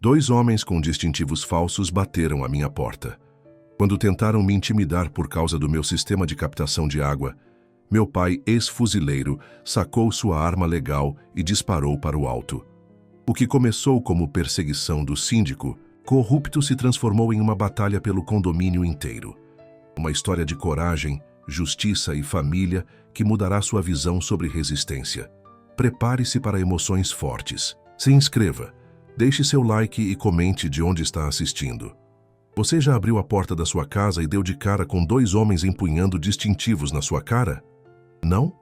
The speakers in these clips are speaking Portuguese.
Dois homens com distintivos falsos bateram à minha porta. Quando tentaram me intimidar por causa do meu sistema de captação de água, meu pai, ex-fuzileiro, sacou sua arma legal e disparou para o alto. O que começou como perseguição do síndico, corrupto, se transformou em uma batalha pelo condomínio inteiro. Uma história de coragem, justiça e família que mudará sua visão sobre resistência. Prepare-se para emoções fortes. Se inscreva, deixe seu like e comente de onde está assistindo. Você já abriu a porta da sua casa e deu de cara com dois homens empunhando distintivos na sua cara? Não?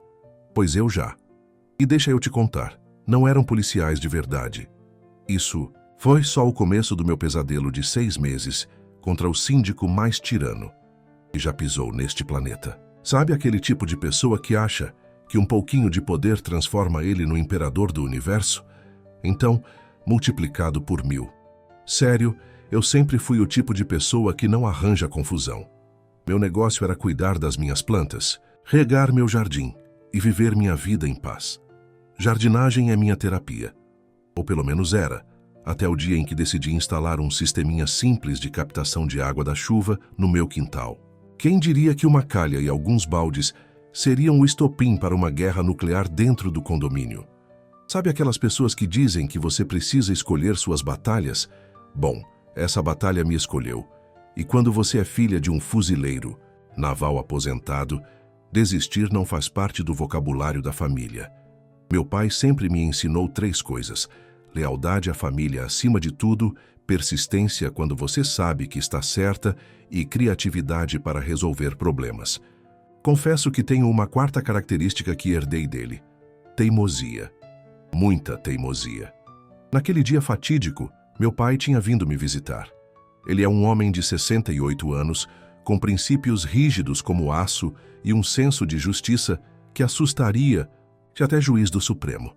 Pois eu já. E deixa eu te contar, não eram policiais de verdade. Isso foi só o começo do meu pesadelo de 6 meses contra o síndico mais tirano que já pisou neste planeta. Sabe aquele tipo de pessoa que acha que um pouquinho de poder transforma ele no imperador do universo? Então, multiplicado por 1000. Sério, eu sempre fui o tipo de pessoa que não arranja confusão. Meu negócio era cuidar das minhas plantas, regar meu jardim e viver minha vida em paz. Jardinagem é minha terapia. Ou pelo menos era, até o dia em que decidi instalar um sisteminha simples de captação de água da chuva no meu quintal. Quem diria que uma calha e alguns baldes seriam o estopim para uma guerra nuclear dentro do condomínio? Sabe aquelas pessoas que dizem que você precisa escolher suas batalhas? Bom, essa batalha me escolheu. E quando você é filha de um fuzileiro, naval aposentado, desistir não faz parte do vocabulário da família. Meu pai sempre me ensinou 3 coisas: lealdade à família acima de tudo, persistência quando você sabe que está certa e criatividade para resolver problemas. Confesso que tenho uma 4ª característica que herdei dele: teimosia. Muita teimosia. Naquele dia fatídico, meu pai tinha vindo me visitar. Ele é um homem de 68 anos, com princípios rígidos como aço e um senso de justiça que assustaria até juiz do Supremo.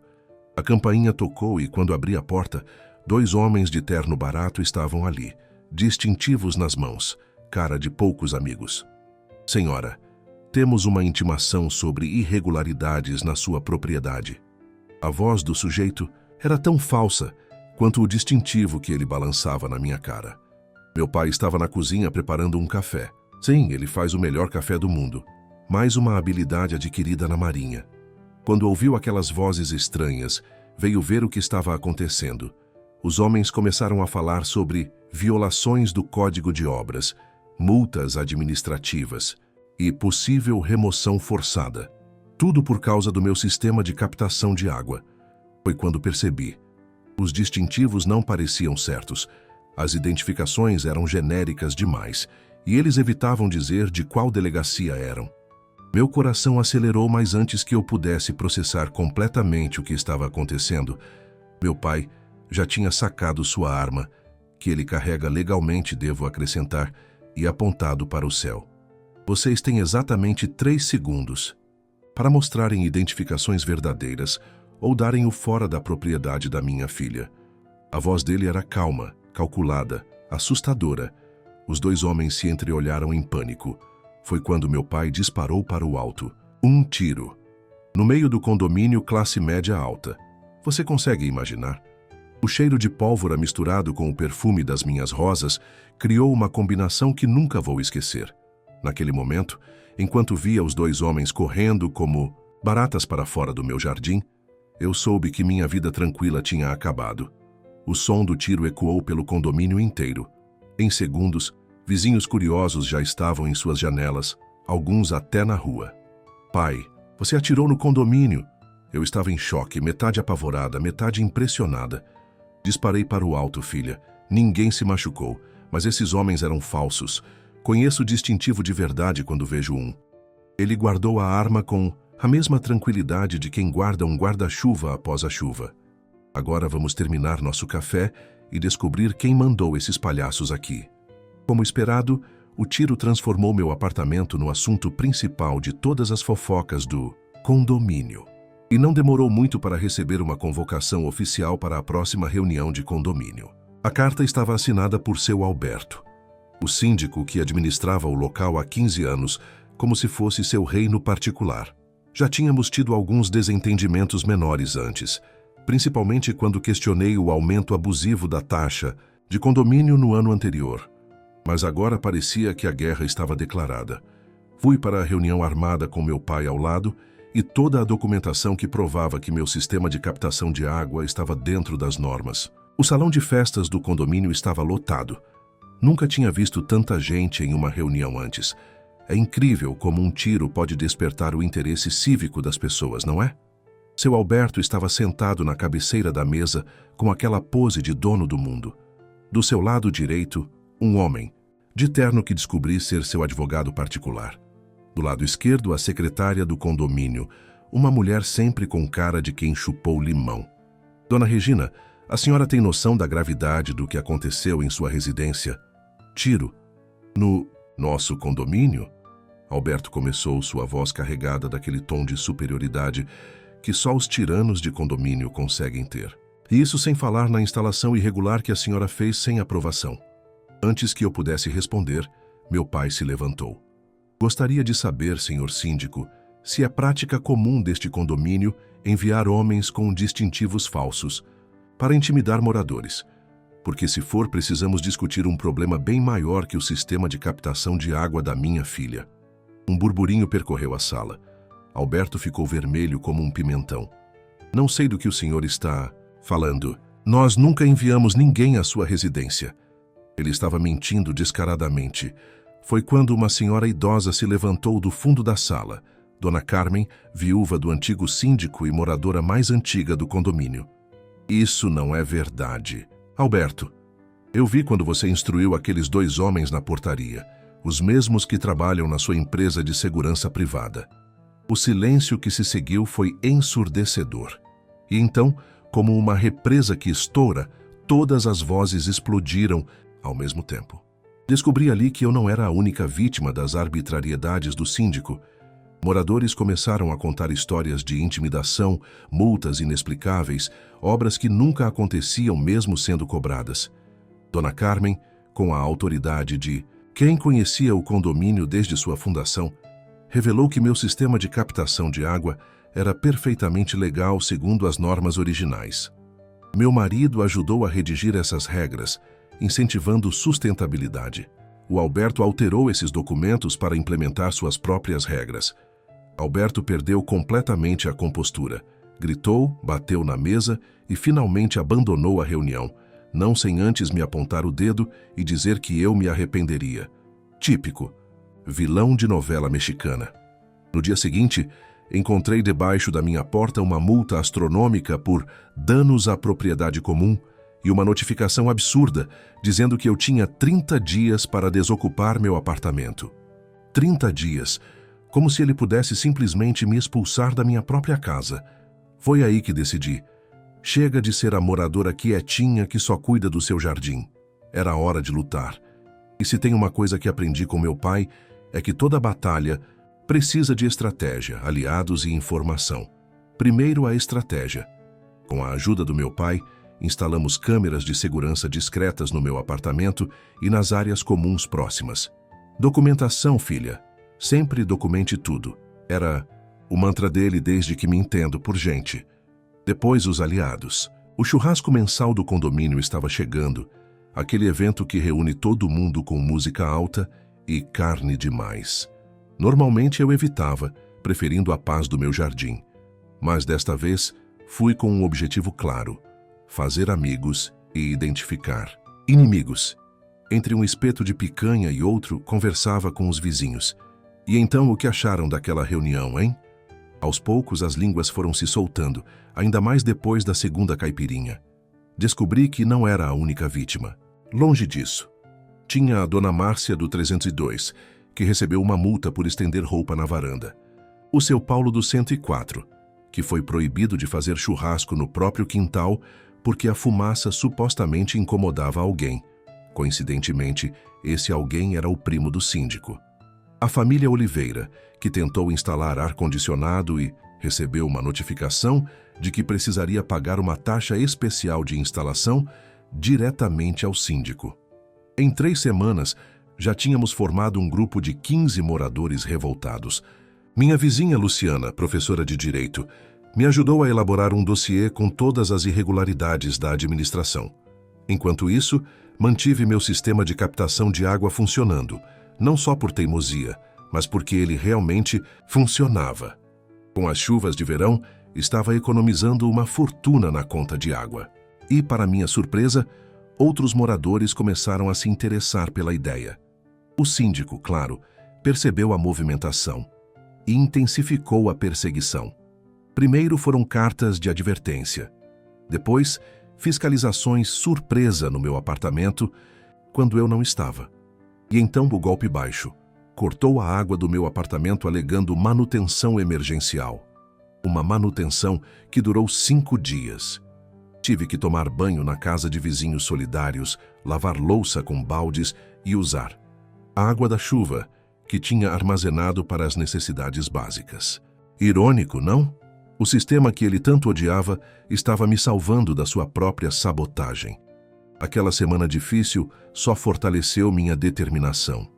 A campainha tocou e, quando abri a porta, 2 homens de terno barato estavam ali, distintivos nas mãos, cara de poucos amigos. Senhora, temos uma intimação sobre irregularidades na sua propriedade. A voz do sujeito era tão falsa quanto o distintivo que ele balançava na minha cara. Meu pai estava na cozinha preparando um café. Sim, ele faz o melhor café do mundo. Mais uma habilidade adquirida na Marinha. Quando ouviu aquelas vozes estranhas, veio ver o que estava acontecendo. Os homens começaram a falar sobre violações do Código de Obras, multas administrativas e possível remoção forçada. Tudo por causa do meu sistema de captação de água. Foi quando percebi. Os distintivos não pareciam certos. As identificações eram genéricas demais e eles evitavam dizer de qual delegacia eram. Meu coração acelerou, mas antes que eu pudesse processar completamente o que estava acontecendo, meu pai já tinha sacado sua arma, que ele carrega legalmente, devo acrescentar, e apontado para o céu. Vocês têm exatamente 3 segundos para mostrarem identificações verdadeiras ou darem o fora da propriedade da minha filha. A voz dele era calma, calculada, assustadora. Os 2 homens se entreolharam em pânico. Foi quando meu pai disparou para o alto. Um tiro. No meio do condomínio classe média alta. Você consegue imaginar? O cheiro de pólvora misturado com o perfume das minhas rosas criou uma combinação que nunca vou esquecer. Naquele momento, enquanto via os 2 homens correndo como baratas para fora do meu jardim, eu soube que minha vida tranquila tinha acabado. O som do tiro ecoou pelo condomínio inteiro. Em segundos, vizinhos curiosos já estavam em suas janelas, alguns até na rua. Pai, você atirou no condomínio. Eu estava em choque, metade apavorada, metade impressionada. Disparei para o alto, filha. Ninguém se machucou, mas esses homens eram falsos. Conheço o distintivo de verdade quando vejo um. Ele guardou a arma com a mesma tranquilidade de quem guarda um guarda-chuva após a chuva. Agora vamos terminar nosso café e descobrir quem mandou esses palhaços aqui. Como esperado, o tiro transformou meu apartamento no assunto principal de todas as fofocas do condomínio. E não demorou muito para receber uma convocação oficial para a próxima reunião de condomínio. A carta estava assinada por seu Alberto, o síndico que administrava o local há 15 anos, como se fosse seu reino particular. Já tínhamos tido alguns desentendimentos menores antes. principalmente quando questionei o aumento abusivo da taxa de condomínio no ano anterior. Mas agora parecia que a guerra estava declarada. Fui para a reunião armada com meu pai ao lado e toda a documentação que provava que meu sistema de captação de água estava dentro das normas. O salão de festas do condomínio estava lotado. Nunca tinha visto tanta gente em uma reunião antes. É incrível como um tiro pode despertar o interesse cívico das pessoas, não é? Seu Alberto estava sentado na cabeceira da mesa com aquela pose de dono do mundo. Do seu lado direito, um homem, de terno que descobri ser seu advogado particular. Do lado esquerdo, a secretária do condomínio, uma mulher sempre com cara de quem chupou limão. Dona Regina, a senhora tem noção da gravidade do que aconteceu em sua residência? Tiro. No nosso condomínio? Alberto começou, sua voz carregada daquele tom de superioridade que só os tiranos de condomínio conseguem ter. E isso sem falar na instalação irregular que a senhora fez sem aprovação. Antes que eu pudesse responder, meu pai se levantou. Gostaria de saber, senhor síndico, se é prática comum deste condomínio enviar homens com distintivos falsos para intimidar moradores, porque se for, precisamos discutir um problema bem maior que o sistema de captação de água da minha filha. Um burburinho percorreu a sala. Alberto ficou vermelho como um pimentão. Não sei do que o senhor está falando. Nós nunca enviamos ninguém à sua residência. Ele estava mentindo descaradamente. Foi quando uma senhora idosa se levantou do fundo da sala, Dona Carmen, viúva do antigo síndico e moradora mais antiga do condomínio. Isso não é verdade. Alberto, eu vi quando você instruiu aqueles 2 homens na portaria, os mesmos que trabalham na sua empresa de segurança privada. O silêncio que se seguiu foi ensurdecedor. E então, como uma represa que estoura, todas as vozes explodiram ao mesmo tempo. Descobri ali que eu não era a única vítima das arbitrariedades do síndico. Moradores começaram a contar histórias de intimidação, multas inexplicáveis, obras que nunca aconteciam mesmo sendo cobradas. Dona Carmen, com a autoridade de quem conhecia o condomínio desde sua fundação, revelou que meu sistema de captação de água era perfeitamente legal segundo as normas originais. Meu marido ajudou a redigir essas regras, incentivando sustentabilidade. O Alberto alterou esses documentos para implementar suas próprias regras. Alberto perdeu completamente a compostura. Gritou, bateu na mesa e finalmente abandonou a reunião, não sem antes me apontar o dedo e dizer que eu me arrependeria. Típico. Vilão de novela mexicana. No dia seguinte, encontrei debaixo da minha porta uma multa astronômica por danos à propriedade comum e uma notificação absurda dizendo que eu tinha 30 dias para desocupar meu apartamento. 30 dias, como se ele pudesse simplesmente me expulsar da minha própria casa. Foi aí que decidi. Chega de ser a moradora quietinha que só cuida do seu jardim. Era hora de lutar. E se tem uma coisa que aprendi com meu pai, é que toda batalha precisa de estratégia, aliados e informação. Primeiro a estratégia. Com a ajuda do meu pai, instalamos câmeras de segurança discretas no meu apartamento e nas áreas comuns próximas. Documentação, filha. Sempre documente tudo. Era o mantra dele desde que me entendo por gente. Depois os aliados. O churrasco mensal do condomínio estava chegando, aquele evento que reúne todo mundo com música alta e carne demais. Normalmente eu evitava, preferindo a paz do meu jardim. Mas desta vez fui com um objetivo claro: fazer amigos e identificar inimigos. Entre um espeto de picanha e outro, conversava com os vizinhos. E então, o que acharam daquela reunião, hein? Aos poucos, as línguas foram se soltando, ainda mais depois da segunda caipirinha. Descobri que não era a única vítima. Longe disso. Tinha a dona Márcia do 302, que recebeu uma multa por estender roupa na varanda. O seu Paulo do 104, que foi proibido de fazer churrasco no próprio quintal porque a fumaça supostamente incomodava alguém. Coincidentemente, esse alguém era o primo do síndico. A família Oliveira, que tentou instalar ar-condicionado e recebeu uma notificação de que precisaria pagar uma taxa especial de instalação diretamente ao síndico. Em 3 semanas, já tínhamos formado um grupo de 15 moradores revoltados. Minha vizinha Luciana, professora de Direito, Me ajudou a elaborar um dossiê com todas as irregularidades da administração. Enquanto isso, mantive meu sistema de captação de água funcionando, não só por teimosia, mas porque ele realmente funcionava. Com as chuvas de verão, estava economizando uma fortuna na conta de água. E, para minha surpresa, outros moradores começaram a se interessar pela ideia. O síndico, claro, percebeu a movimentação e intensificou a perseguição. Primeiro foram cartas de advertência. Depois, fiscalizações surpresa no meu apartamento quando eu não estava. E então o golpe baixo. Cortou a água do meu apartamento alegando manutenção emergencial. Uma manutenção que durou 5 dias. Tive que tomar banho na casa de vizinhos solidários, lavar louça com baldes e usar a água da chuva que tinha armazenado para as necessidades básicas. Irônico, não? O sistema que ele tanto odiava estava me salvando da sua própria sabotagem. Aquela semana difícil só fortaleceu minha determinação.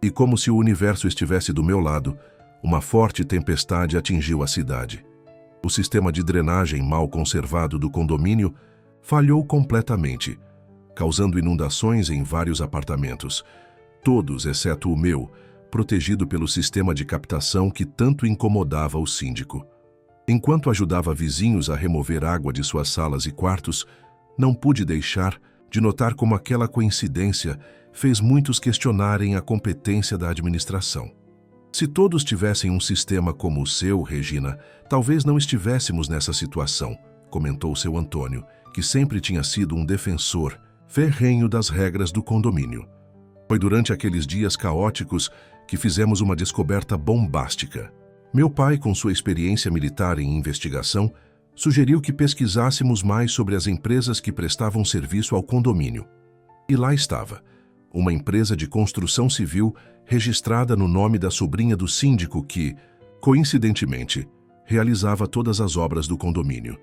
E como se o universo estivesse do meu lado, uma forte tempestade atingiu a cidade. O sistema de drenagem mal conservado do condomínio falhou completamente, causando inundações em vários apartamentos, todos exceto o meu, protegido pelo sistema de captação que tanto incomodava o síndico. Enquanto ajudava vizinhos a remover água de suas salas e quartos, não pude deixar de notar como aquela coincidência fez muitos questionarem a competência da administração. Se todos tivessem um sistema como o seu, Regina, talvez não estivéssemos nessa situação, comentou seu Antônio, que sempre tinha sido um defensor ferrenho das regras do condomínio. Foi durante aqueles dias caóticos que fizemos uma descoberta bombástica. Meu pai, com sua experiência militar em investigação, sugeriu que pesquisássemos mais sobre as empresas que prestavam serviço ao condomínio. E lá estava, uma empresa de construção civil registrada no nome da sobrinha do síndico que, coincidentemente, realizava todas as obras do condomínio.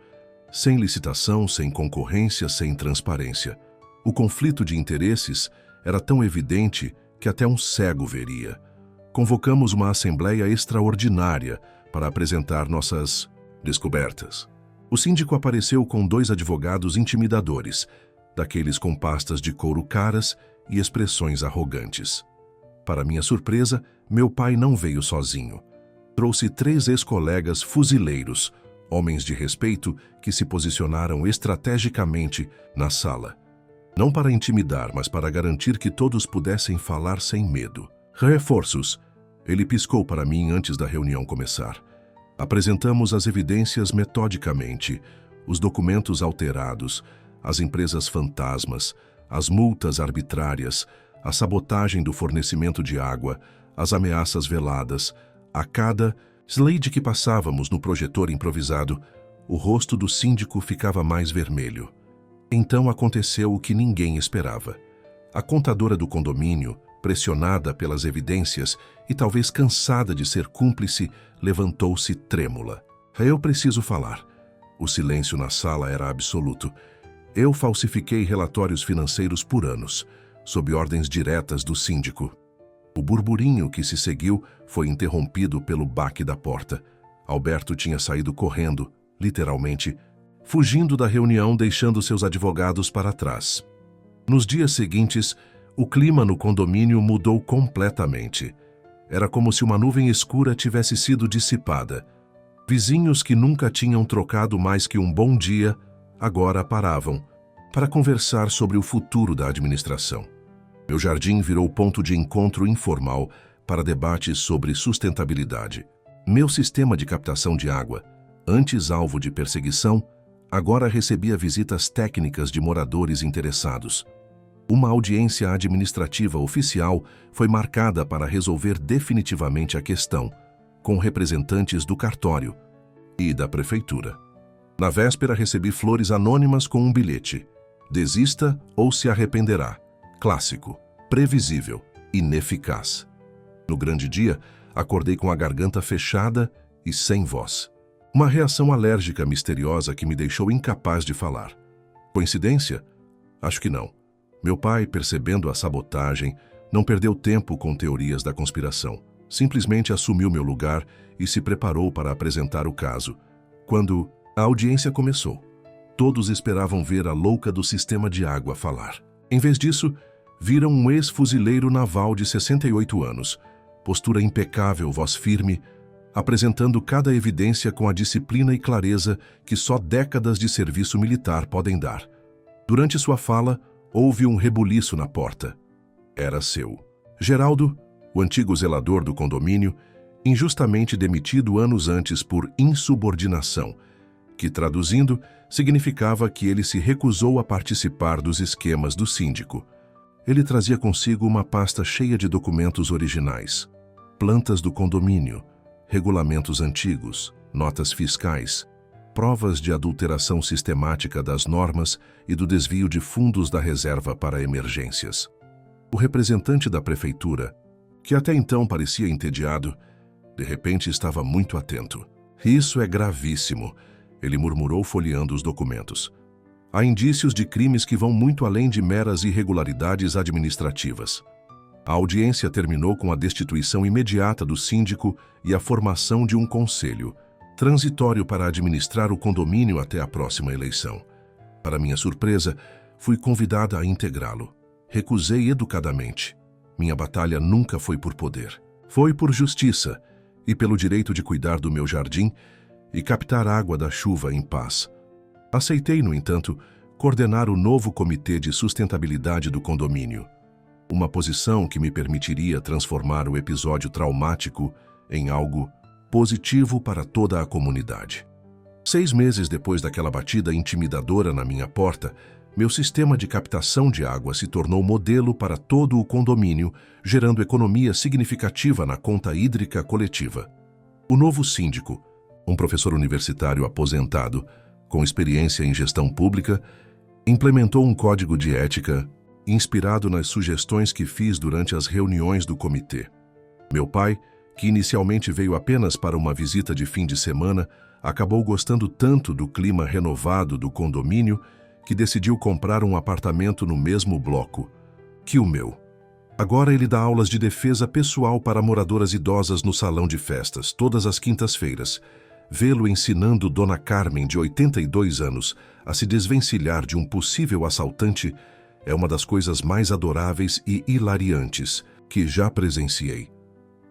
Sem licitação, sem concorrência, sem transparência. O conflito de interesses era tão evidente que até um cego veria. Convocamos uma assembleia extraordinária para apresentar nossas descobertas. O síndico apareceu com 2 advogados intimidadores, daqueles com pastas de couro caras e expressões arrogantes. Para minha surpresa, meu pai não veio sozinho. Trouxe 3 ex-colegas fuzileiros, homens de respeito que se posicionaram estrategicamente na sala. Não para intimidar, mas para garantir que todos pudessem falar sem medo. Reforços. Ele piscou para mim antes da reunião começar. Apresentamos as evidências metodicamente, os documentos alterados, as empresas fantasmas, as multas arbitrárias, a sabotagem do fornecimento de água, as ameaças veladas. A cada slide que passávamos no projetor improvisado, o rosto do síndico ficava mais vermelho. Então aconteceu o que ninguém esperava. A contadora do condomínio, pressionada pelas evidências e talvez cansada de ser cúmplice, levantou-se trêmula. Eu preciso falar. O silêncio na sala era absoluto. Eu falsifiquei relatórios financeiros por anos, sob ordens diretas do síndico. O burburinho que se seguiu foi interrompido pelo baque da porta. Alberto tinha saído correndo, literalmente, fugindo da reunião, deixando seus advogados para trás. Nos dias seguintes, o clima no condomínio mudou completamente. Era como se uma nuvem escura tivesse sido dissipada. Vizinhos que nunca tinham trocado mais que um bom dia, agora paravam para conversar sobre o futuro da administração. Meu jardim virou ponto de encontro informal para debates sobre sustentabilidade. Meu sistema de captação de água, antes alvo de perseguição, agora recebia visitas técnicas de moradores interessados. Uma audiência administrativa oficial foi marcada para resolver definitivamente a questão, com representantes do cartório e da prefeitura. Na véspera recebi flores anônimas com um bilhete: desista ou se arrependerá. Clássico, previsível, ineficaz. No grande dia, acordei com a garganta fechada e sem voz. Uma reação alérgica misteriosa que me deixou incapaz de falar. Coincidência? Acho que não. Meu pai, percebendo a sabotagem, não perdeu tempo com teorias da conspiração. Simplesmente assumiu meu lugar e se preparou para apresentar o caso. Quando a audiência começou, todos esperavam ver a louca do sistema de água falar. Em vez disso, viram um ex-fuzileiro naval de 68 anos, postura impecável, voz firme, apresentando cada evidência com a disciplina e clareza que só décadas de serviço militar podem dar. Durante sua fala, houve um rebuliço na porta. Era seu. Geraldo, o antigo zelador do condomínio, injustamente demitido anos antes por insubordinação, que, traduzindo, significava que ele se recusou a participar dos esquemas do síndico. Ele trazia consigo uma pasta cheia de documentos originais, plantas do condomínio, regulamentos antigos, notas fiscais, provas de adulteração sistemática das normas e do desvio de fundos da reserva para emergências. O representante da prefeitura, que até então parecia entediado, de repente estava muito atento. Isso é gravíssimo, ele murmurou folheando os documentos. Há indícios de crimes que vão muito além de meras irregularidades administrativas. A audiência terminou com a destituição imediata do síndico e a formação de um conselho, transitório para administrar o condomínio até a próxima eleição. Para minha surpresa, fui convidada a integrá-lo. Recusei educadamente. Minha batalha nunca foi por poder. Foi por justiça e pelo direito de cuidar do meu jardim e captar água da chuva em paz. Aceitei, no entanto, coordenar o novo comitê de sustentabilidade do condomínio, uma posição que me permitiria transformar o episódio traumático em algo positivo para toda a comunidade. 6 meses depois daquela batida intimidadora na minha porta, meu sistema de captação de água se tornou modelo para todo o condomínio, gerando economia significativa na conta hídrica coletiva. O novo síndico, um professor universitário aposentado, com experiência em gestão pública, implementou um código de ética inspirado nas sugestões que fiz durante as reuniões do comitê. Meu pai, que inicialmente veio apenas para uma visita de fim de semana, acabou gostando tanto do clima renovado do condomínio que decidiu comprar um apartamento no mesmo bloco que o meu. Agora ele dá aulas de defesa pessoal para moradoras idosas no salão de festas, todas as quintas-feiras. Vê-lo ensinando Dona Carmen, de 82 anos, a se desvencilhar de um possível assaltante é uma das coisas mais adoráveis e hilariantes que já presenciei.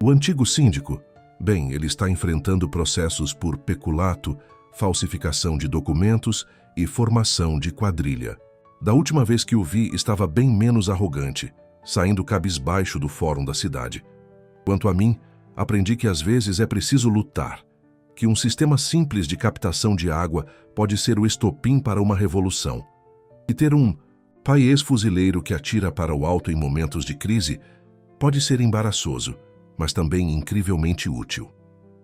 O antigo síndico, bem, ele está enfrentando processos por peculato, falsificação de documentos e formação de quadrilha. Da última vez que o vi, estava bem menos arrogante, saindo cabisbaixo do fórum da cidade. Quanto a mim, aprendi que às vezes é preciso lutar, que um sistema simples de captação de água pode ser o estopim para uma revolução. E ter um pai ex-fuzileiro que atira para o alto em momentos de crise pode ser embaraçoso, mas também incrivelmente útil.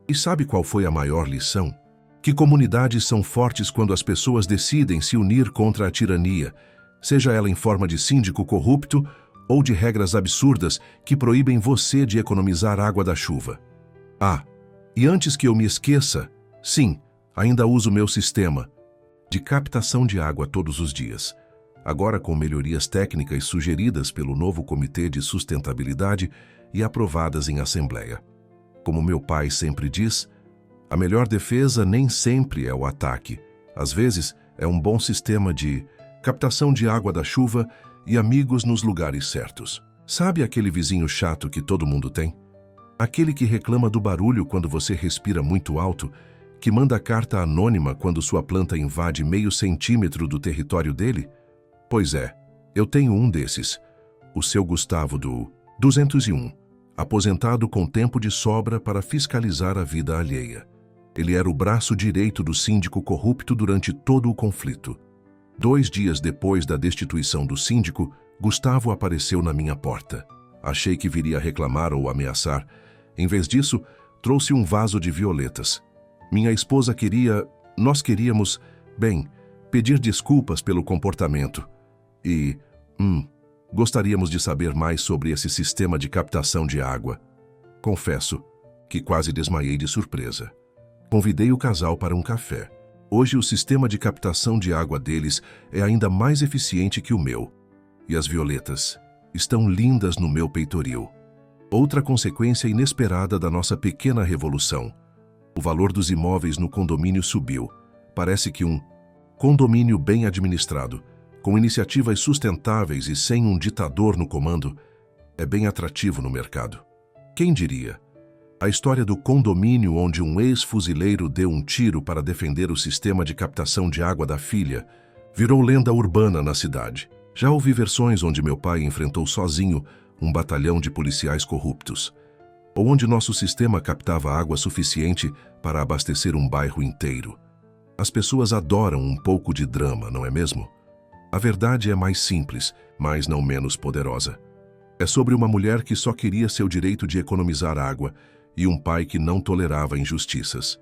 E sabe qual foi a maior lição? Que comunidades são fortes quando as pessoas decidem se unir contra a tirania, seja ela em forma de síndico corrupto ou de regras absurdas que proíbem você de economizar água da chuva. E antes que eu me esqueça, sim, ainda uso meu sistema de captação de água todos os dias, agora com melhorias técnicas sugeridas pelo novo Comitê de Sustentabilidade e aprovadas em Assembleia. Como meu pai sempre diz, a melhor defesa nem sempre é o ataque. Às vezes, é um bom sistema de captação de água da chuva e amigos nos lugares certos. Sabe aquele vizinho chato que todo mundo tem? Aquele que reclama do barulho quando você respira muito alto, que manda carta anônima quando sua planta invade meio centímetro do território dele? Pois é, eu tenho um desses, o seu Gustavo do 201, aposentado com tempo de sobra para fiscalizar a vida alheia. Ele era o braço direito do síndico corrupto durante todo o conflito. 2 dias depois da destituição do síndico, Gustavo apareceu na minha porta. Achei que viria reclamar ou ameaçar. Em vez disso, trouxe um vaso de violetas. Minha esposa nós queríamos, pedir desculpas pelo comportamento. E, gostaríamos de saber mais sobre esse sistema de captação de água. Confesso que quase desmaiei de surpresa. Convidei o casal para um café. Hoje o sistema de captação de água deles é ainda mais eficiente que o meu. E as violetas estão lindas no meu peitoril. Outra consequência inesperada da nossa pequena revolução. O valor dos imóveis no condomínio subiu. Parece que um condomínio bem administrado, com iniciativas sustentáveis e sem um ditador no comando, é bem atrativo no mercado. Quem diria? A história do condomínio onde um ex-fuzileiro deu um tiro para defender o sistema de captação de água da filha virou lenda urbana na cidade. Já ouvi versões onde meu pai enfrentou sozinho um batalhão de policiais corruptos, ou onde nosso sistema captava água suficiente para abastecer um bairro inteiro. As pessoas adoram um pouco de drama, não é mesmo? A verdade é mais simples, mas não menos poderosa. É sobre uma mulher que só queria seu direito de economizar água e um pai que não tolerava injustiças.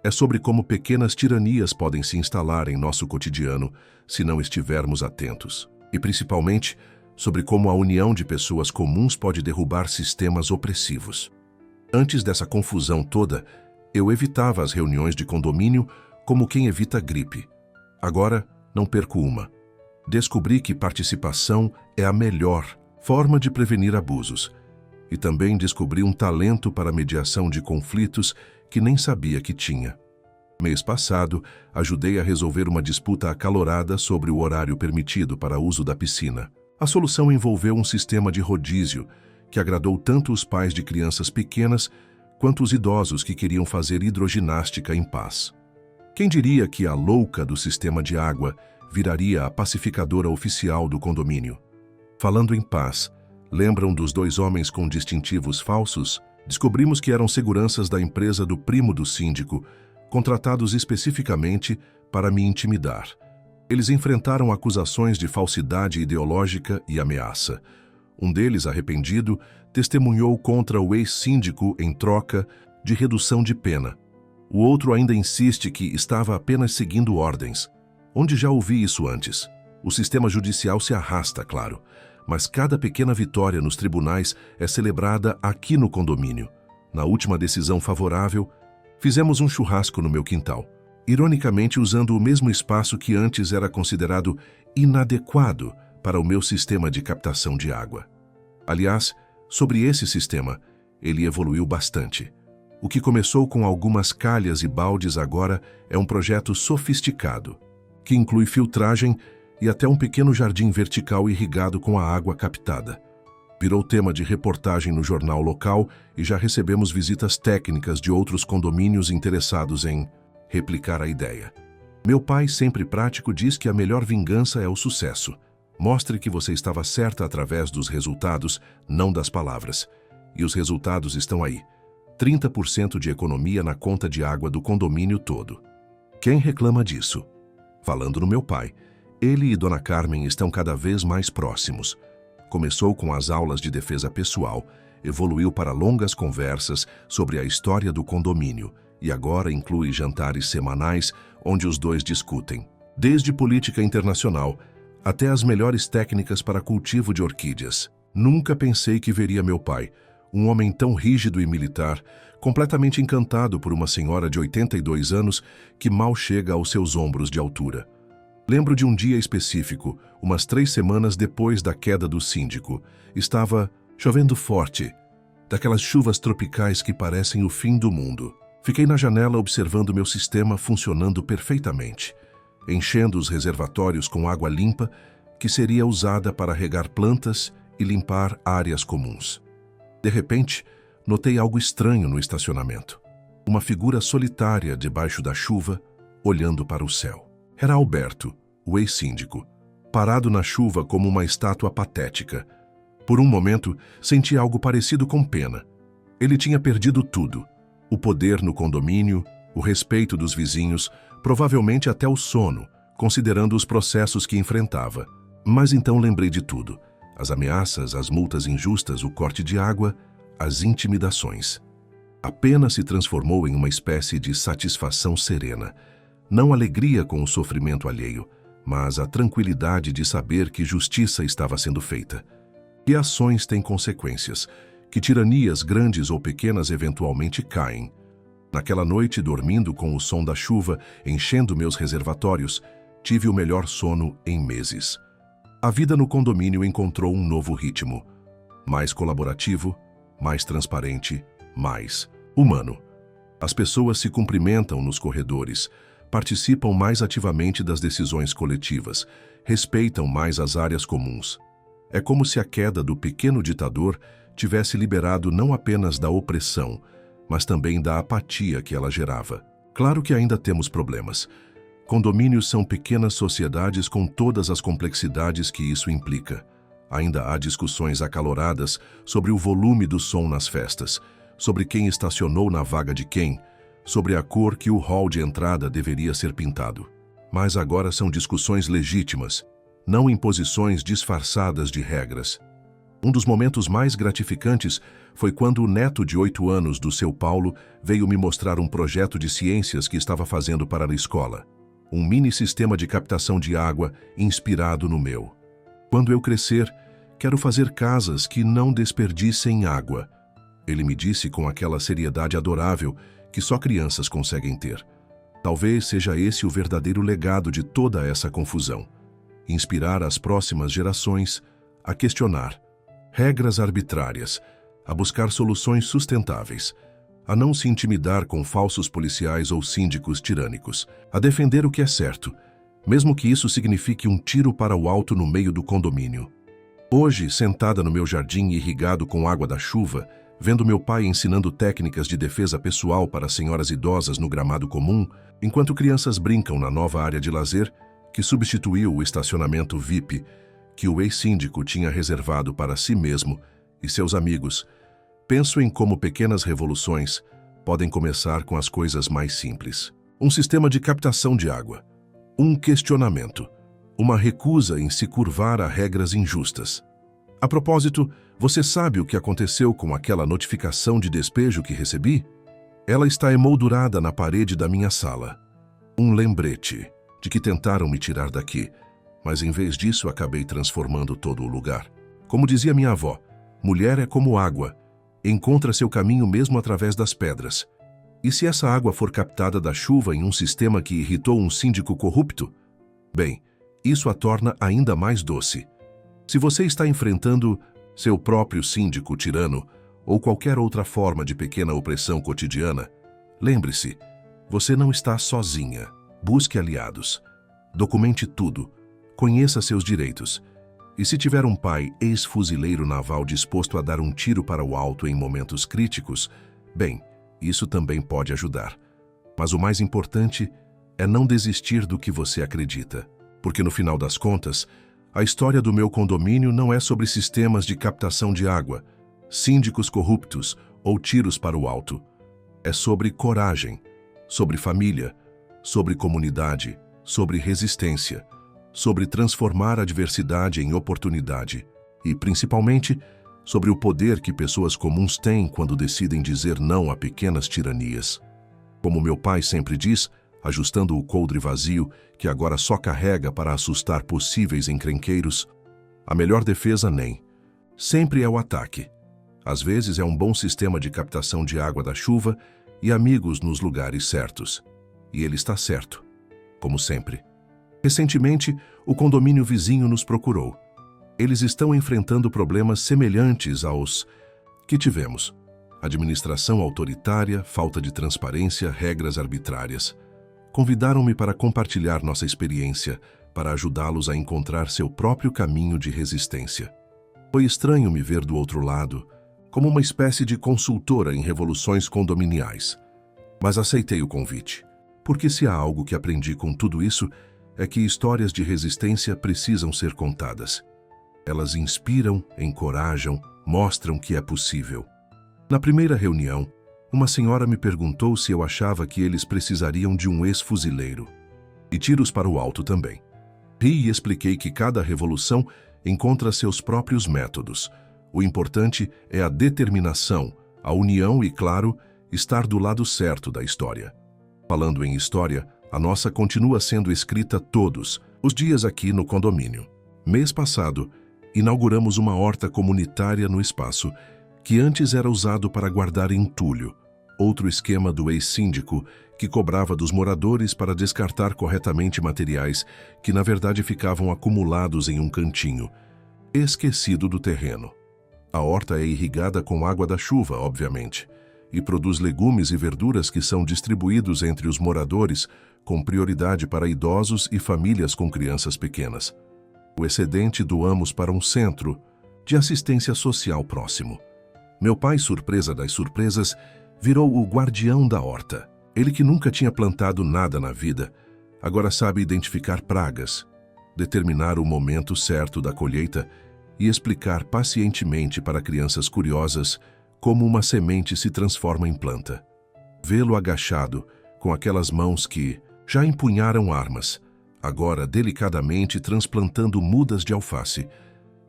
É sobre como pequenas tiranias podem se instalar em nosso cotidiano se não estivermos atentos. E principalmente, sobre como a união de pessoas comuns pode derrubar sistemas opressivos. Antes dessa confusão toda, eu evitava as reuniões de condomínio como quem evita gripe. Agora, não perco uma. Descobri que participação é a melhor forma de prevenir abusos. E também descobri um talento para a mediação de conflitos que nem sabia que tinha. Mês passado, ajudei a resolver uma disputa acalorada sobre o horário permitido para uso da piscina. A solução envolveu um sistema de rodízio que agradou tanto os pais de crianças pequenas quanto os idosos que queriam fazer hidroginástica em paz. Quem diria que a louca do sistema de água viraria a pacificadora oficial do condomínio? Falando em paz, lembram dos dois homens com distintivos falsos? Descobrimos que eram seguranças da empresa do primo do síndico, contratados especificamente para me intimidar. Eles enfrentaram acusações de falsidade ideológica e ameaça. Um deles, arrependido, testemunhou contra o ex-síndico em troca de redução de pena. O outro ainda insiste que estava apenas seguindo ordens. Onde já ouvi isso antes? O sistema judicial se arrasta, claro, mas cada pequena vitória nos tribunais é celebrada aqui no condomínio. Na última decisão favorável, fizemos um churrasco no meu quintal, ironicamente usando o mesmo espaço que antes era considerado inadequado para o meu sistema de captação de água. Aliás, sobre esse sistema, ele evoluiu bastante. O que começou com algumas calhas e baldes agora é um projeto sofisticado, que inclui filtragem e até um pequeno jardim vertical irrigado com a água captada. Virou tema de reportagem no jornal local e já recebemos visitas técnicas de outros condomínios interessados em replicar a ideia. Meu pai, sempre prático, diz que a melhor vingança é o sucesso. Mostre que você estava certa através dos resultados, não das palavras. E os resultados estão aí. 30% de economia na conta de água do condomínio todo. Quem reclama disso? Falando no meu pai, ele e Dona Carmen estão cada vez mais próximos. Começou com as aulas de defesa pessoal, evoluiu para longas conversas sobre a história do condomínio e agora inclui jantares semanais onde os dois discutem, desde política internacional até as melhores técnicas para cultivo de orquídeas. Nunca pensei que veria meu pai, um homem tão rígido e militar, completamente encantado por uma senhora de 82 anos que mal chega aos seus ombros de altura. Lembro de um dia específico, umas 3 semanas depois da queda do síndico. Estava chovendo forte, daquelas chuvas tropicais que parecem o fim do mundo. Fiquei na janela observando meu sistema funcionando perfeitamente, enchendo os reservatórios com água limpa que seria usada para regar plantas e limpar áreas comuns. De repente, notei algo estranho no estacionamento. Uma figura solitária debaixo da chuva, olhando para o céu. Era Alberto, o ex-síndico, parado na chuva como uma estátua patética. Por um momento, senti algo parecido com pena. Ele tinha perdido tudo: o poder no condomínio, o respeito dos vizinhos, provavelmente até o sono, considerando os processos que enfrentava. Mas então lembrei de tudo: as ameaças, as multas injustas, o corte de água, as intimidações. A pena se transformou em uma espécie de satisfação serena. Não alegria com o sofrimento alheio, mas a tranquilidade de saber que justiça estava sendo feita. Que ações têm consequências, que tiranias grandes ou pequenas eventualmente caem. Naquela noite, dormindo com o som da chuva enchendo meus reservatórios, tive o melhor sono em meses. A vida no condomínio encontrou um novo ritmo. Mais colaborativo, mais transparente, mais humano. As pessoas se cumprimentam nos corredores, participam mais ativamente das decisões coletivas, respeitam mais as áreas comuns. É como se a queda do pequeno ditador tivesse liberado não apenas da opressão, mas também da apatia que ela gerava. Claro que ainda temos problemas. Condomínios são pequenas sociedades com todas as complexidades que isso implica. Ainda há discussões acaloradas sobre o volume do som nas festas, sobre quem estacionou na vaga de quem, sobre a cor que o hall de entrada deveria ser pintado. Mas agora são discussões legítimas, não imposições disfarçadas de regras. Um dos momentos mais gratificantes foi quando o neto de 8 anos do seu Paulo veio me mostrar um projeto de ciências que estava fazendo para a escola. Um mini sistema de captação de água inspirado no meu. Quando eu crescer, quero fazer casas que não desperdicem água. Ele me disse com aquela seriedade adorável que só crianças conseguem ter. Talvez seja esse o verdadeiro legado de toda essa confusão. Inspirar as próximas gerações a questionar regras arbitrárias, a buscar soluções sustentáveis, a não se intimidar com falsos policiais ou síndicos tirânicos, a defender o que é certo, mesmo que isso signifique um tiro para o alto no meio do condomínio. Hoje, sentada no meu jardim irrigado com água da chuva, vendo meu pai ensinando técnicas de defesa pessoal para senhoras idosas no gramado comum, enquanto crianças brincam na nova área de lazer, que substituiu o estacionamento VIP, que o ex-síndico tinha reservado para si mesmo e seus amigos, penso em como pequenas revoluções podem começar com as coisas mais simples. Um sistema de captação de água, um questionamento, uma recusa em se curvar a regras injustas. A propósito, você sabe o que aconteceu com aquela notificação de despejo que recebi? Ela está emoldurada na parede da minha sala. Um lembrete de que tentaram me tirar daqui, mas em vez disso acabei transformando todo o lugar. Como dizia minha avó, mulher é como água, encontra seu caminho mesmo através das pedras. E se essa água for captada da chuva em um sistema que irritou um síndico corrupto? Bem, isso a torna ainda mais doce. Se você está enfrentando seu próprio síndico tirano ou qualquer outra forma de pequena opressão cotidiana, lembre-se, você não está sozinha. Busque aliados. Documente tudo. Conheça seus direitos. E se tiver um pai ex-fuzileiro naval disposto a dar um tiro para o alto em momentos críticos, bem, isso também pode ajudar. Mas o mais importante é não desistir do que você acredita. Porque no final das contas, a história do meu condomínio não é sobre sistemas de captação de água, síndicos corruptos ou tiros para o alto. É sobre coragem, sobre família, sobre comunidade, sobre resistência, sobre transformar a adversidade em oportunidade e, principalmente, sobre o poder que pessoas comuns têm quando decidem dizer não a pequenas tiranias. Como meu pai sempre diz, ajustando o coldre vazio, que agora só carrega para assustar possíveis encrenqueiros, a melhor defesa nem. Sempre é o ataque. Às vezes é um bom sistema de captação de água da chuva e amigos nos lugares certos. E ele está certo, como sempre. Recentemente, o condomínio vizinho nos procurou. Eles estão enfrentando problemas semelhantes aos que tivemos. Administração autoritária, falta de transparência, regras arbitrárias. Convidaram-me para compartilhar nossa experiência, para ajudá-los a encontrar seu próprio caminho de resistência. Foi estranho me ver do outro lado, como uma espécie de consultora em revoluções condominiais. Mas aceitei o convite, porque se há algo que aprendi com tudo isso, é que histórias de resistência precisam ser contadas. Elas inspiram, encorajam, mostram que é possível. Na primeira reunião, uma senhora me perguntou se eu achava que eles precisariam de um ex-fuzileiro. E tiros para o alto também. Ri e expliquei que cada revolução encontra seus próprios métodos. O importante é a determinação, a união e, claro, estar do lado certo da história. Falando em história, a nossa continua sendo escrita todos os dias aqui no condomínio. Mês passado, inauguramos uma horta comunitária no espaço que antes era usado para guardar entulho, outro esquema do ex-síndico que cobrava dos moradores para descartar corretamente materiais que na verdade ficavam acumulados em um cantinho, esquecido do terreno. A horta é irrigada com água da chuva, obviamente, e produz legumes e verduras que são distribuídos entre os moradores, com prioridade para idosos e famílias com crianças pequenas. O excedente doamos para um centro de assistência social próximo. Meu pai, surpresa das surpresas, virou o guardião da horta. Ele que nunca tinha plantado nada na vida, agora sabe identificar pragas, determinar o momento certo da colheita e explicar pacientemente para crianças curiosas como uma semente se transforma em planta. Vê-lo agachado, com aquelas mãos que já empunharam armas, agora delicadamente transplantando mudas de alface,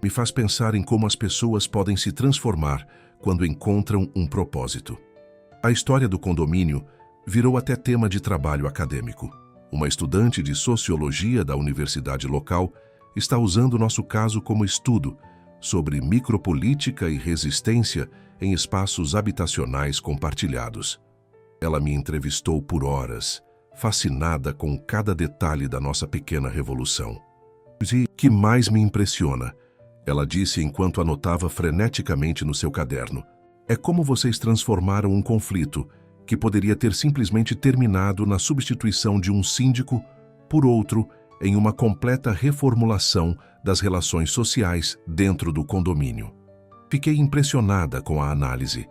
me faz pensar em como as pessoas podem se transformar quando encontram um propósito. A história do condomínio virou até tema de trabalho acadêmico. Uma estudante de sociologia da universidade local está usando nosso caso como estudo sobre micropolítica e resistência em espaços habitacionais compartilhados. Ela me entrevistou por horas, fascinada com cada detalhe da nossa pequena revolução. E que mais me impressiona, ela disse enquanto anotava freneticamente no seu caderno, é como vocês transformaram um conflito que poderia ter simplesmente terminado na substituição de um síndico por outro em uma completa reformulação das relações sociais dentro do condomínio. Fiquei impressionada com a análise.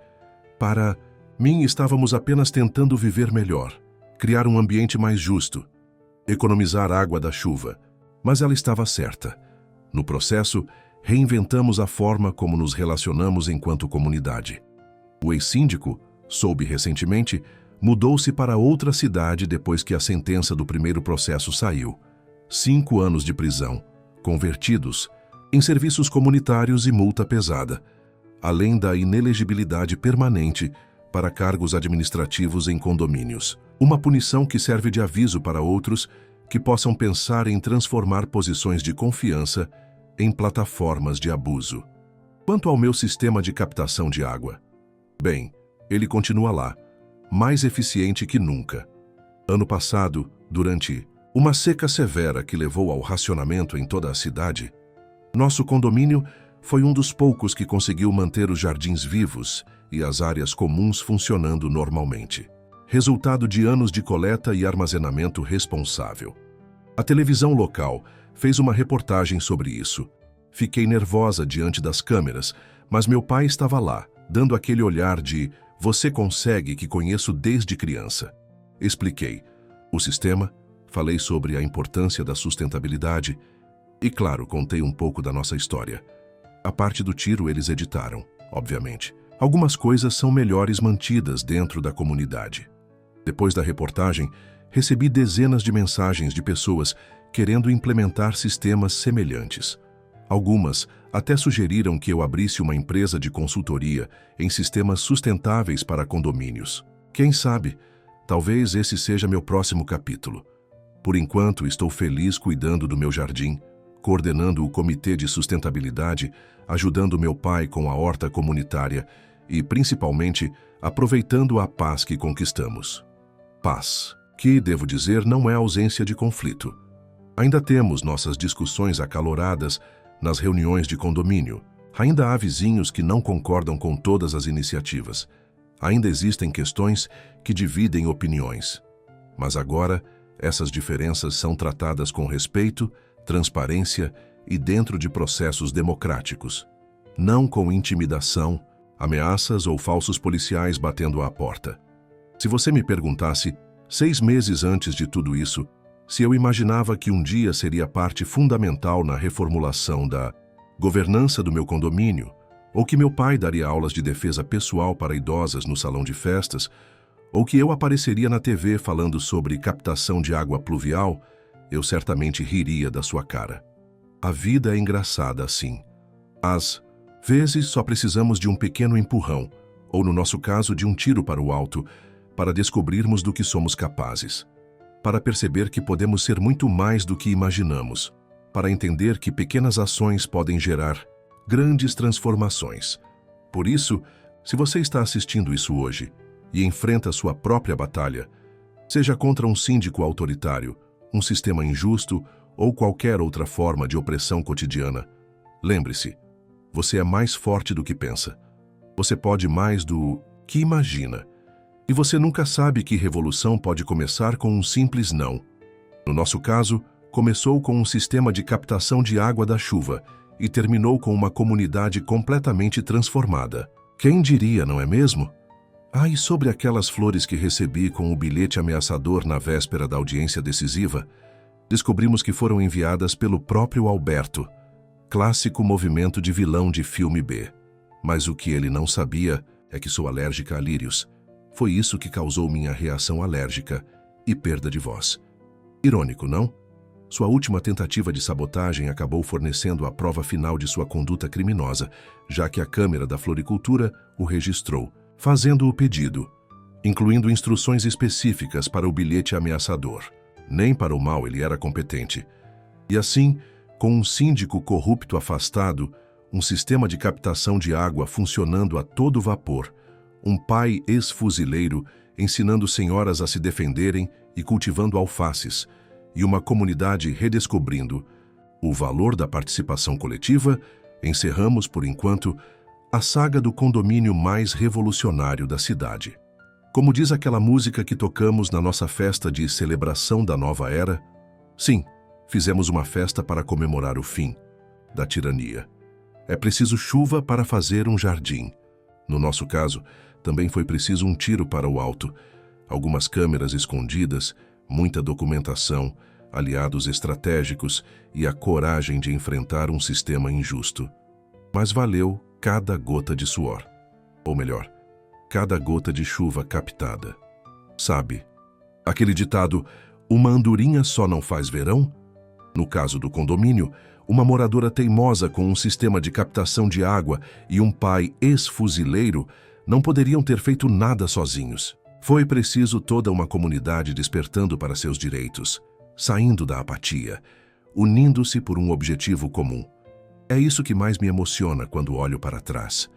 Para mim, estávamos apenas tentando viver melhor, criar um ambiente mais justo, economizar água da chuva, mas ela estava certa. No processo, reinventamos a forma como nos relacionamos enquanto comunidade. O ex-síndico, soube recentemente, mudou-se para outra cidade depois que a sentença do primeiro processo saiu. 5 anos de prisão, convertidos em serviços comunitários e multa pesada, além da inelegibilidade permanente para cargos administrativos em condomínios. Uma punição que serve de aviso para outros que possam pensar em transformar posições de confiança em plataformas de abuso. Quanto ao meu sistema de captação de água, bem, ele continua lá, mais eficiente que nunca. Ano passado, durante uma seca severa que levou ao racionamento em toda a cidade, nosso condomínio foi um dos poucos que conseguiu manter os jardins vivos e as áreas comuns funcionando normalmente. Resultado de anos de coleta e armazenamento responsável. A televisão local fez uma reportagem sobre isso. Fiquei nervosa diante das câmeras, mas meu pai estava lá, dando aquele olhar de "você consegue" que conheço desde criança. Expliquei o sistema, falei sobre a importância da sustentabilidade e, claro, contei um pouco da nossa história. A parte do tiro eles editaram, obviamente. Algumas coisas são melhores mantidas dentro da comunidade. Depois da reportagem, recebi dezenas de mensagens de pessoas querendo implementar sistemas semelhantes. Algumas até sugeriram que eu abrisse uma empresa de consultoria em sistemas sustentáveis para condomínios. Quem sabe, talvez esse seja meu próximo capítulo. Por enquanto, estou feliz cuidando do meu jardim, coordenando o comitê de sustentabilidade, ajudando meu pai com a horta comunitária e, principalmente, aproveitando a paz que conquistamos. Paz, que, devo dizer, não é ausência de conflito. Ainda temos nossas discussões acaloradas nas reuniões de condomínio. Ainda há vizinhos que não concordam com todas as iniciativas. Ainda existem questões que dividem opiniões. Mas agora, essas diferenças são tratadas com respeito, transparência e dentro de processos democráticos. Não com intimidação, ameaças ou falsos policiais batendo à porta. Se você me perguntasse, 6 meses antes de tudo isso, se eu imaginava que um dia seria parte fundamental na reformulação da governança do meu condomínio, ou que meu pai daria aulas de defesa pessoal para idosas no salão de festas, ou que eu apareceria na TV falando sobre captação de água pluvial, eu certamente riria da sua cara. A vida é engraçada assim. Às vezes só precisamos de um pequeno empurrão, ou no nosso caso de um tiro para o alto, para descobrirmos do que somos capazes. Para perceber que podemos ser muito mais do que imaginamos, para entender que pequenas ações podem gerar grandes transformações. Por isso, se você está assistindo isso hoje e enfrenta sua própria batalha, seja contra um síndico autoritário, um sistema injusto ou qualquer outra forma de opressão cotidiana, lembre-se, você é mais forte do que pensa. Você pode mais do que imagina. E você nunca sabe que revolução pode começar com um simples não. No nosso caso, começou com um sistema de captação de água da chuva e terminou com uma comunidade completamente transformada. Quem diria, não é mesmo? Ah, e sobre aquelas flores que recebi com o bilhete ameaçador na véspera da audiência decisiva, descobrimos que foram enviadas pelo próprio Alberto, clássico movimento de vilão de filme B. Mas o que ele não sabia é que sou alérgica a lírios. Foi isso que causou minha reação alérgica e perda de voz. Irônico, não? Sua última tentativa de sabotagem acabou fornecendo a prova final de sua conduta criminosa, já que a câmera da floricultura o registrou, fazendo o pedido, incluindo instruções específicas para o bilhete ameaçador. Nem para o mal ele era competente. E assim, com um síndico corrupto afastado, um sistema de captação de água funcionando a todo vapor, um pai ex-fuzileiro ensinando senhoras a se defenderem e cultivando alfaces, e uma comunidade redescobrindo o valor da participação coletiva, encerramos, por enquanto, a saga do condomínio mais revolucionário da cidade. Como diz aquela música que tocamos na nossa festa de celebração da nova era, sim, fizemos uma festa para comemorar o fim da tirania. É preciso chuva para fazer um jardim. No nosso caso, também foi preciso um tiro para o alto, algumas câmeras escondidas, muita documentação, aliados estratégicos e a coragem de enfrentar um sistema injusto. Mas valeu cada gota de suor. Ou melhor, cada gota de chuva captada. Sabe, aquele ditado, uma andorinha só não faz verão? No caso do condomínio, uma moradora teimosa com um sistema de captação de água e um pai ex-fuzileiro não poderiam ter feito nada sozinhos. Foi preciso toda uma comunidade despertando para seus direitos, saindo da apatia, unindo-se por um objetivo comum. É isso que mais me emociona quando olho para trás.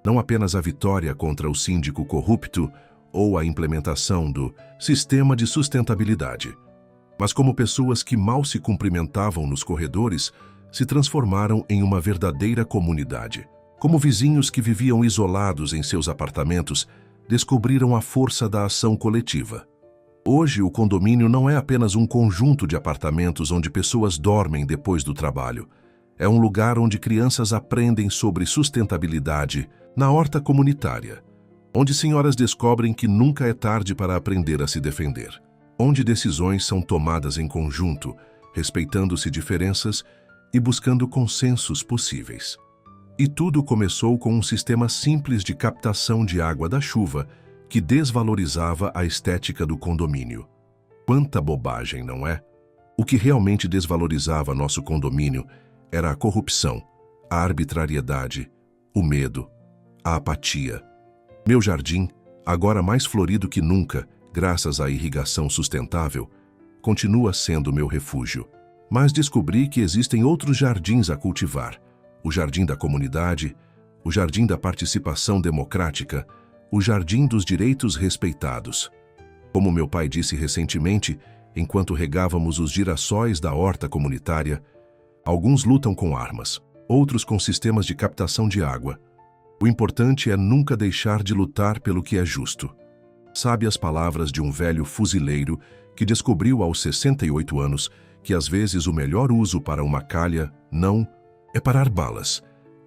Não apenas a vitória contra o síndico corrupto ou a implementação do sistema de sustentabilidade, mas como pessoas que mal se cumprimentavam nos corredores se transformaram em uma verdadeira comunidade. Como vizinhos que viviam isolados em seus apartamentos, descobriram a força da ação coletiva. Hoje, o condomínio não é apenas um conjunto de apartamentos onde pessoas dormem depois do trabalho. É um lugar onde crianças aprendem sobre sustentabilidade na horta comunitária, onde senhoras descobrem que nunca é tarde para aprender a se defender, onde decisões são tomadas em conjunto, respeitando-se diferenças e buscando consensos possíveis. E tudo começou com um sistema simples de captação de água da chuva que desvalorizava a estética do condomínio. Quanta bobagem, não é? O que realmente desvalorizava nosso condomínio era a corrupção, a arbitrariedade, o medo, a apatia. Meu jardim, agora mais florido que nunca, graças à irrigação sustentável, continua sendo meu refúgio. Mas descobri que existem outros jardins a cultivar. O jardim da comunidade, o jardim da participação democrática, o jardim dos direitos respeitados. Como meu pai disse recentemente, enquanto regávamos os girassóis da horta comunitária, alguns lutam com armas, outros com sistemas de captação de água. O importante é nunca deixar de lutar pelo que é justo. Sabe as palavras de um velho fuzileiro que descobriu aos 68 anos que às vezes o melhor uso para uma calha não é parar balas,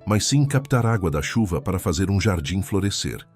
mas sim captar água da chuva para fazer um jardim florescer.